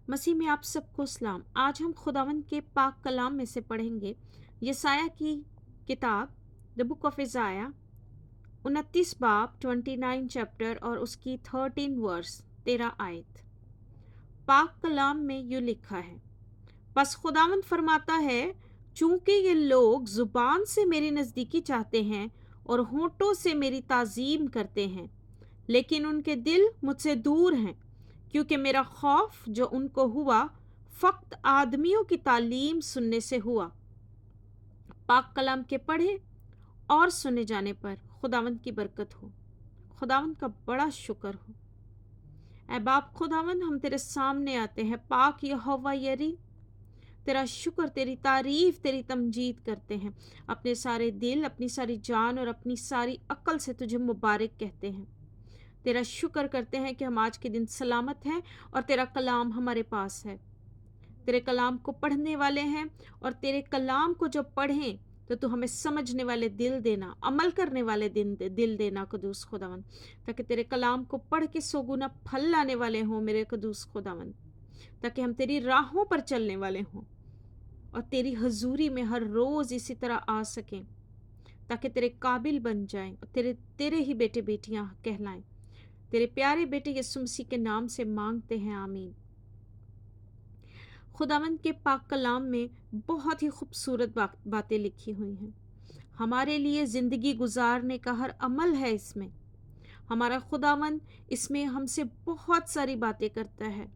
मसीह में आप सबको सलाम। आज हम खुदावंद के पाक कलाम में से पढ़ेंगे यसाया की किताब द बुक ऑफ इज़ाया 29 बाब 29 चैप्टर और उसकी 13 वर्स 13 आयत। पाक कलाम में यूँ लिखा है, बस खुदावंद फरमाता है, चूंकि ये लोग जुबान से मेरी नज़दीकी चाहते हैं और होठों से मेरी ताज़ीम करते हैं, लेकिन उनके दिल मुझसे दूर हैं, क्योंकि मेरा खौफ जो उनको हुआ फक्त आदमियों की तालीम सुनने से हुआ। पाक कलाम के पढ़े और सुने जाने पर खुदावंद की बरकत हो। खुदावंद का बड़ा शुक्र हो। ऐ बाप खुदावंद, हम तेरे सामने आते हैं पाक यहोवा यरी, तेरा शुक्र, तेरी तारीफ, तेरी तमजीद करते हैं। अपने सारे दिल, अपनी सारी जान और अपनी सारी अक्ल से तुझे मुबारक कहते हैं। तेरा शुक्र करते हैं कि हम आज के दिन सलामत हैं और तेरा कलाम हमारे पास है। तेरे कलाम को पढ़ने वाले हैं और तेरे कलाम को जब पढ़ें तो तू हमें समझने वाले दिल देना, अमल करने वाले दिल देना कदूस खुदावंद, ताकि तेरे कलाम को पढ़ के सोगुना फल लाने वाले हों मेरे कदूस खुदावंद, ताकि हम तेरी राहों पर चलने वाले हों और तेरी हजूरी में हर रोज़ इसी तरह आ सकें, ताकि तेरे काबिल बन जाएं और तेरे ही बेटे बेटियां कहलाएं। तेरे प्यारे बेटे यीशु मसीह के नाम से मांगते हैं, आमीन। खुदावंद के पाक कलाम में बहुत ही खूबसूरत बातें लिखी हुई हैं। हमारे लिए ज़िंदगी गुजारने का हर अमल है इसमें। हमारा खुदावंद इसमें हमसे बहुत सारी बातें करता है।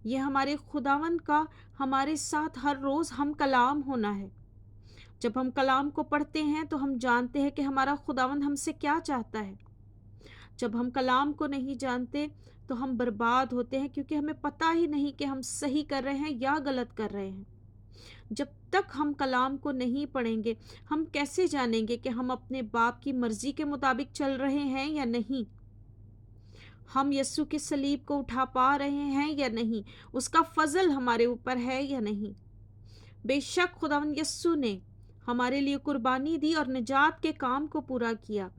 ये हमारे खुदावंद का हमारे साथ हर रोज़ हम कलाम होना है। जब हम कलाम को पढ़ते हैं तो हम जानते हैं कि हमारा खुदावंद हमसे क्या चाहता है। जब हम कलाम को नहीं जानते तो हम बर्बाद होते हैं, क्योंकि हमें पता ही नहीं कि हम सही कर रहे हैं या गलत कर रहे हैं। जब तक हम कलाम को नहीं पढ़ेंगे, हम कैसे जानेंगे कि हम अपने बाप की मर्जी के मुताबिक चल रहे हैं या नहीं, हम यस्सु के सलीब को उठा पा रहे हैं या नहीं, उसका फजल हमारे ऊपर है या नहीं। बेशक खुदावंद यस्सु ने हमारे लिए कुर्बानी दी और निजात के काम को पूरा किया।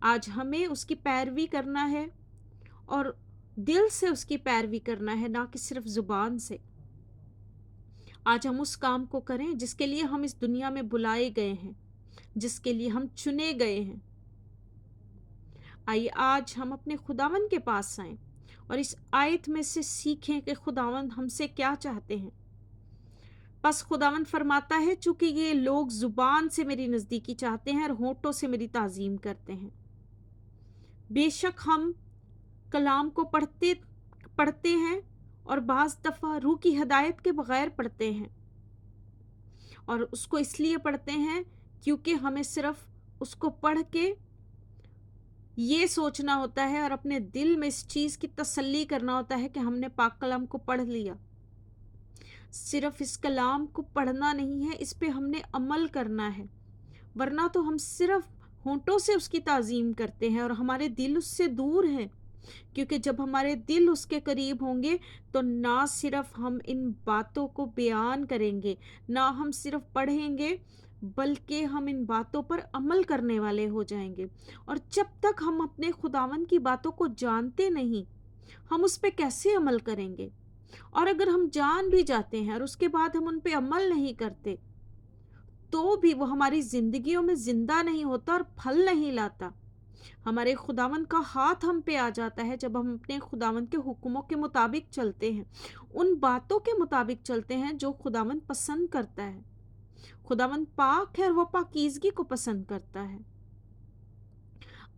आज हमें उसकी पैरवी करना है और दिल से उसकी पैरवी करना है, ना कि सिर्फ जुबान से। आज हम उस काम को करें जिसके लिए हम इस दुनिया में बुलाए गए हैं, जिसके लिए हम चुने गए हैं। आइए आज हम अपने खुदावन के पास आएं और इस आयत में से सीखें कि खुदावन हमसे क्या चाहते हैं। बस खुदावन फरमाता है, चूंकि ये लोग जुबान से मेरी नज़दीकी चाहते हैं और होठों से मेरी ताज़ीम करते हैं। बेशक हम कलाम को पढ़ते हैं और बाज़ दफ़ा रूह की हिदायत के बग़ैर पढ़ते हैं, और उसको इसलिए पढ़ते हैं क्योंकि हमें सिर्फ उसको पढ़ के ये सोचना होता है और अपने दिल में इस चीज़ की तसल्ली करना होता है कि हमने पाक कलाम को पढ़ लिया। सिर्फ इस कलाम को पढ़ना नहीं है, इस पे हमने अमल करना है, वरना तो हम सिर्फ होंठों से उसकी ताज़ीम करते हैं और हमारे दिल उससे दूर हैं। क्योंकि जब हमारे दिल उसके करीब होंगे तो ना सिर्फ हम इन बातों को बयान करेंगे, ना हम सिर्फ पढ़ेंगे, बल्कि हम इन बातों पर अमल करने वाले हो जाएंगे। और जब तक हम अपने खुदावन की बातों को जानते नहीं, हम उस पर कैसे अमल करेंगे? और अगर हम जान भी जाते हैं और उसके बाद हम उन पे अमल नहीं करते, तो भी वो हमारी जिंदगियों में जिंदा नहीं होता और फल नहीं लाता। हमारे खुदावंद का हाथ हम पे आ जाता है जब हम अपने खुदावंद के हुक्मों के मुताबिक चलते हैं, उन बातों के मुताबिक चलते हैं जो खुदावंद पसंद करता है। खुदावंद पाक है और वो पाकीज़गी को पसंद करता है।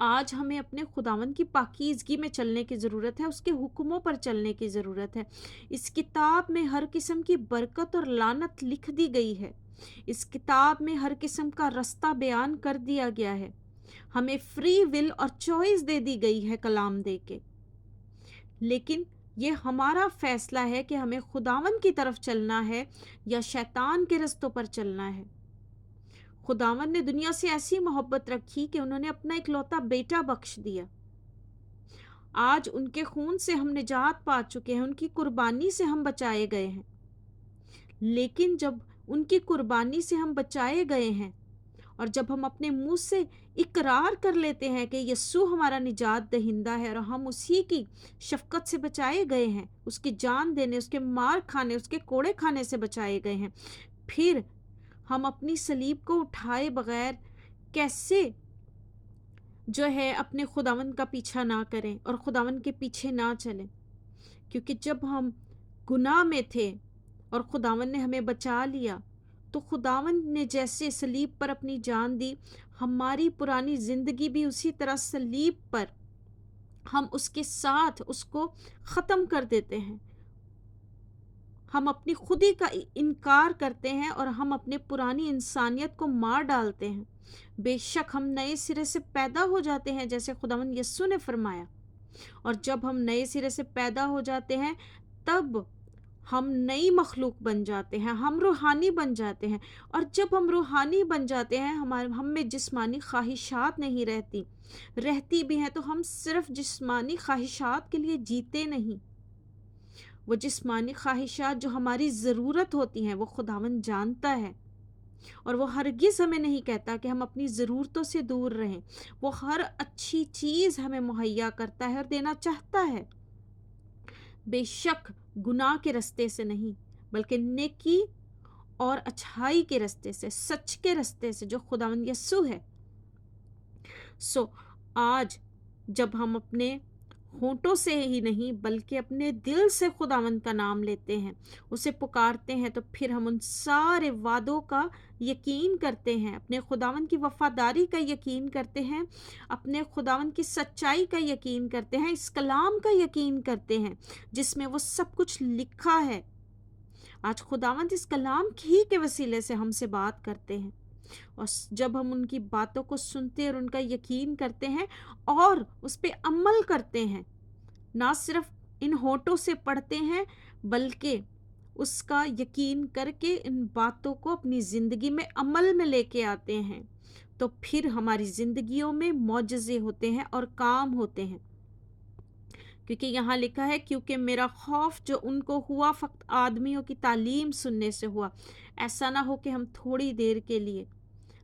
आज हमें अपने खुदावंद की पाकीज़गी में चलने की ज़रूरत है, उसके हुक्मों पर चलने की ज़रूरत है। इस किताब में हर किस्म की बरकत और लानत लिख दी गई है। इस किताब में हर किस्म का रास्ता बयान कर दिया गया है। हमें फ्री विल और चॉइस दे दी गई है कलाम दे के, लेकिन ये हमारा फैसला है कि हमें खुदावन की तरफ चलना है या शैतान के रस्तों पर चलना है। खुदावन ने दुनिया से ऐसी मोहब्बत रखी कि उन्होंने अपना इकलौता बेटा बख्श दिया। आज उनके खून से हम निजात पा चुके हैं, उनकी कुर्बानी से हम बचाए गए हैं। लेकिन जब उनकी कुर्बानी से हम बचाए गए हैं और जब हम अपने मुंह से اقرار کر لیتے ہیں کہ یسوع ہمارا نجات دہندہ ہے اور ہم اسی کی شفقت سے بچائے گئے ہیں، اس کی جان دینے، اس کے مار کھانے، اس کے کوڑے کھانے سے بچائے گئے ہیں، پھر ہم اپنی صلیب کو اٹھائے بغیر کیسے جو ہے اپنے خداوند کا پیچھا نہ کریں اور خداوند کے پیچھے نہ چلیں؟ کیونکہ جب ہم گناہ میں تھے اور خداوند نے ہمیں بچا لیا، تو خداوند نے جیسے صلیب پر اپنی جان دی، ہماری پرانی زندگی بھی اسی طرح صلیب پر ہم اس کے ساتھ اس کو ختم کر دیتے ہیں۔ ہم اپنی خودی کا انکار کرتے ہیں اور ہم اپنے پرانی انسانیت کو مار ڈالتے ہیں۔ بے شک ہم نئے سرے سے پیدا ہو جاتے ہیں جیسے خداوند یسوع نے فرمایا، اور جب ہم نئے سرے سے پیدا ہو جاتے ہیں تب ہم نئی مخلوق بن جاتے ہیں، ہم روحانی بن جاتے ہیں، اور جب ہم روحانی بن جاتے ہیں ہم میں جسمانی خواہشات نہیں رہتی بھی ہیں تو ہم صرف جسمانی خواہشات کے لیے جیتے نہیں۔ وہ جسمانی خواہشات جو ہماری ضرورت ہوتی ہیں وہ خداوند جانتا ہے، اور وہ ہرگز ہمیں نہیں کہتا کہ ہم اپنی ضرورتوں سے دور رہیں۔ وہ ہر اچھی چیز ہمیں مہیا کرتا ہے اور دینا چاہتا ہے، بے شک گناہ کے رستے سے نہیں بلکہ نیکی اور اچھائی کے رستے سے، سچ کے رستے سے جو خداوند یسوع ہے۔ آج جب ہم اپنے ہونٹوں سے ہی نہیں بلکہ اپنے دل سے خداوند کا نام لیتے ہیں، اسے پکارتے ہیں، تو پھر ہم ان سارے وعدوں کا یقین کرتے ہیں، اپنے خداوند کی وفاداری کا یقین کرتے ہیں، اپنے خداوند کی سچائی کا یقین کرتے ہیں، اس کلام کا یقین کرتے ہیں جس میں وہ سب کچھ لکھا ہے۔ آج خداوند اس کلام ہی کے وسیلے سے ہم سے بات کرتے ہیں، اور جب ہم ان کی باتوں کو سنتے اور ان کا یقین کرتے ہیں اور اس پہ عمل کرتے ہیں، نہ صرف ان ہونٹوں سے پڑھتے ہیں بلکہ اس کا یقین کر کے ان باتوں کو اپنی زندگی میں عمل میں لے کے آتے ہیں، تو پھر ہماری زندگیوں میں معجزے ہوتے ہیں اور کام ہوتے ہیں۔ کیونکہ یہاں لکھا ہے، کیونکہ میرا خوف جو ان کو ہوا فقط آدمیوں کی تعلیم سننے سے ہوا۔ ایسا نہ ہو کہ ہم تھوڑی دیر کے لیے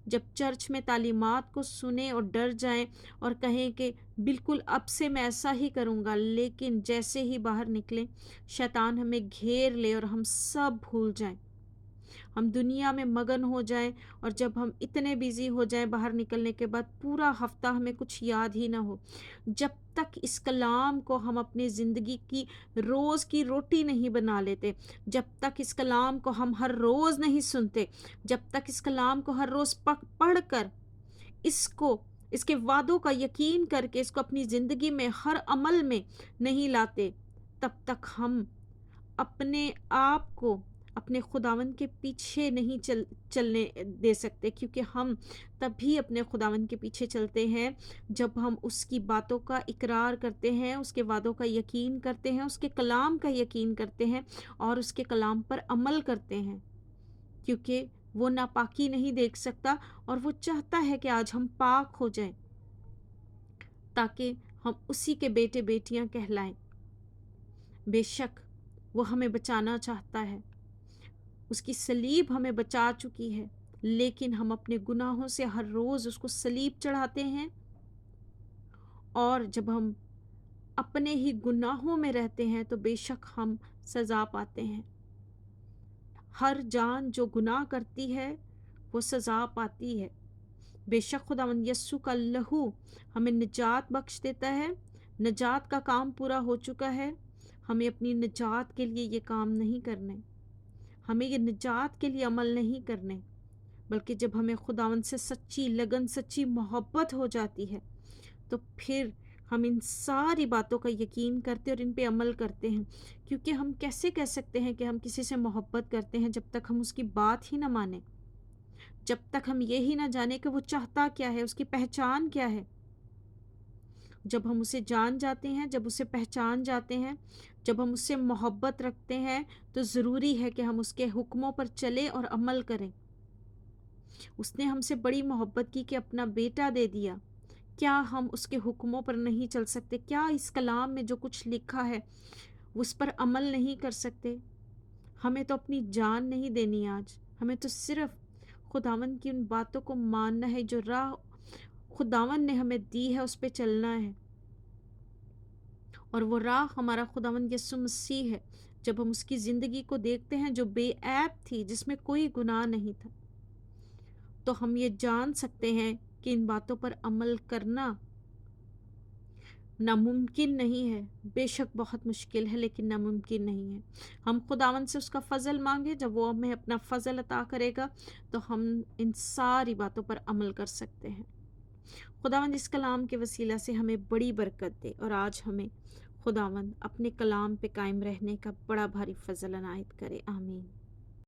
جب چرچ میں تعلیمات کو سنیں اور ڈر جائیں اور کہیں کہ بالکل اب سے میں ایسا ہی کروں گا، لیکن جیسے ہی باہر نکلیں شیطان ہمیں گھیر لے اور ہم سب بھول جائیں، ہم دنیا میں مگن ہو جائیں، اور جب ہم اتنے بیزی ہو جائیں باہر نکلنے کے بعد پورا ہفتہ ہمیں کچھ یاد ہی نہ ہو۔ جب تک اس کلام کو ہم اپنی زندگی کی روز کی روٹی نہیں بنا لیتے، جب تک اس کلام کو ہم ہر روز نہیں سنتے، جب تک اس کلام کو ہر روز پڑھ کر اس کے وعدوں کا یقین کر کے اس کو اپنی زندگی میں ہر عمل میں نہیں لاتے، تب تک ہم اپنے آپ کو اپنے خداوند کے پیچھے نہیں چلنے دے سکتے، کیونکہ ہم تبھی اپنے خداوند کے پیچھے چلتے ہیں جب ہم اس کی باتوں کا اقرار کرتے ہیں، اس کے وعدوں کا یقین کرتے ہیں، اس کے کلام کا یقین کرتے ہیں اور اس کے کلام پر عمل کرتے ہیں، کیونکہ وہ ناپاکی نہیں دیکھ سکتا اور وہ چاہتا ہے کہ آج ہم پاک ہو جائیں تاکہ ہم اسی کے بیٹے بیٹیاں کہلائیں۔ بے شک وہ ہمیں بچانا چاہتا ہے، اس کی صلیب ہمیں بچا چکی ہے، لیکن ہم اپنے گناہوں سے ہر روز اس کو صلیب چڑھاتے ہیں، اور جب ہم اپنے ہی گناہوں میں رہتے ہیں تو بے شک ہم سزا پاتے ہیں۔ ہر جان جو گناہ کرتی ہے وہ سزا پاتی ہے۔ بے شک خداوند یسوع کا لہو ہمیں نجات بخش دیتا ہے، نجات کا کام پورا ہو چکا ہے، ہمیں اپنی نجات کے لیے یہ کام نہیں کرنے، ہمیں یہ نجات کے لیے عمل نہیں کرنے، بلکہ جب ہمیں خداوند سے سچی لگن، سچی محبت ہو جاتی ہے تو پھر ہم ان ساری باتوں کا یقین کرتے اور ان پہ عمل کرتے ہیں، کیونکہ ہم کیسے کہہ سکتے ہیں کہ ہم کسی سے محبت کرتے ہیں جب تک ہم اس کی بات ہی نہ مانیں، جب تک ہم یہی نہ جانیں کہ وہ چاہتا کیا ہے، اس کی پہچان کیا ہے۔ جب ہم اسے جان جاتے ہیں، جب اسے پہچان جاتے ہیں، جب ہم اس سے محبت رکھتے ہیں، تو ضروری ہے کہ ہم اس کے حکموں پر چلیں اور عمل کریں۔ اس نے ہم سے بڑی محبت کی کہ اپنا بیٹا دے دیا، کیا ہم اس کے حکموں پر نہیں چل سکتے؟ کیا اس کلام میں جو کچھ لکھا ہے اس پر عمل نہیں کر سکتے؟ ہمیں تو اپنی جان نہیں دینی، آج ہمیں تو صرف خداوند کی ان باتوں کو ماننا ہے جو راہ खुदावन ने हमें दी है उस पे चलना है, और वो राह हमारा खुदावन यीशु मसीह है। जब हम उसकी ज़िंदगी को देखते हैं जो बेऐब थी, जिसमें कोई गुनाह नहीं था, तो हम ये जान सकते हैं कि इन बातों पर अमल करना नामुमकिन नहीं है। बेशक बहुत मुश्किल है, लेकिन नामुमकिन नहीं है। हम खुदावन से उसका फ़ज़ल मांगे, जब वो हमें अपना फ़ज़ल अता करेगा तो हम इन सारी बातों पर अमल कर सकते हैं। खुदावंद इस कलाम के वसीला से हमें बड़ी बरकत दे, और आज हमें खुदावंद अपने कलाम पे कायम रहने का बड़ा भारी फ़ज़ल अनायत करे। आमीन।